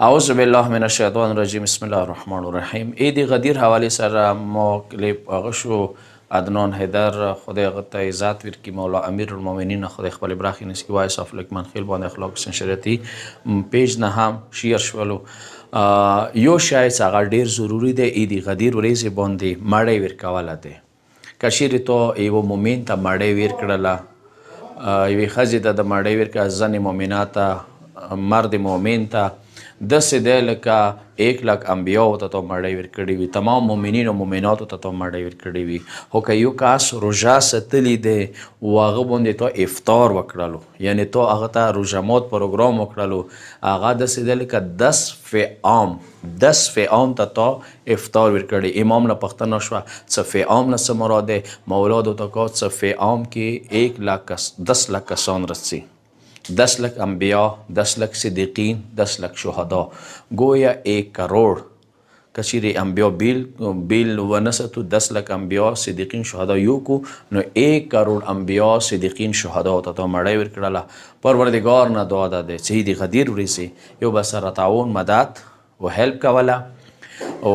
اعوذ بالله من الشیطان الرجیم بسم الله الرحمن الرحیم. ایدی غدیر حوالی سر ما کلیپ آغشو عدنان حیدر خدای غطا عزت ورکی مولا امیر المؤمنین خدای خپل براخی نسکی وایس آف لکمن خیل باند اخلاق سنشریتی پیج نه هم شیر شولو یو شای څنګه ډیر ضروری دی ایدی غدیر ورېځې باندې مړی ورکواله دی کشیر تو یو مومن ته مړی ورکړله یوې ښځې ته د مړی ورکړه زن مؤمناته مرد مؤمن ته داسې دی لکه 1,00,000 انبیاو ته تو مړی ورکړی وي تمام مؤمنین او مؤمناتو ته تو مړی ورکړی وي خو که یو کس روژه ستلی دی و هغه باندې تو افطار وکړلو یعنی تو هغه ته روژه مات پروګرام وکړلو هغه داسې دی لکه 10 فعام ته تو افطار ورکړی امام له پوښتنه شوه څه فعام نه څه مراد دی مولا ورته وکړه څه فعام کې 10 لک کسان رسی 10 لک انبیاء 10 لک صدیقین 10 لک شهدا گویا 1 کروڑ کچیری انبیاء بیل ونستو 10 لک انبیاء صدیقین شهدا یو کو نو 1 کروڑ انبیاء صدیقین شهدا ته تو مړی ورکړله پروردګار نه دعا ده دی چې دې غدیر ورسي یو به سره تعاون مدد و هیلپ کوله او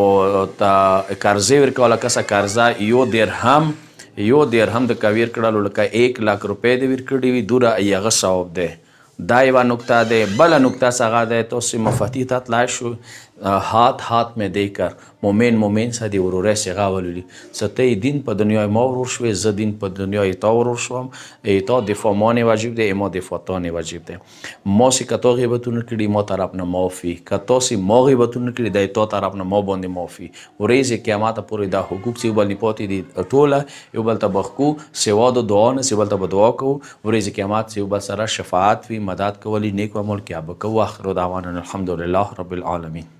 ته قرضې ورکوله کسه قرضه یو درهم د کویر کړلو لکه 1,00,000 روپۍ دې ورکړي وي دوره هغه ثواب دی دا یوه نکته دی بله نکته څنګه دی تاسې مفتی ته تلای شو هات میں دے کر مومن سا دی ورورے سیغا ولولی ستے دین پا دنیای ما ورور شوی ز دین پا دنیای تا ورور شوم ایتا دفاع مانی واجب ده اما دفاع تانی واجب ده ما سی کتا غیبتون کردی ما طرفنا معافی کتا سی ما غیبتون کردی ده تا طرفنا ما باندی معافی و ریز قیامت پوری ده حقوق سی بل نپاتی دی طوله یو بل تا بخکو سواد و دعا نسی بل تا بدعا کو و ریز قیامت سی بل سر شفاعت وی مدد کولی نیک و عمل کیا بکو آخر دعوانا الحمدلله رب العالمین.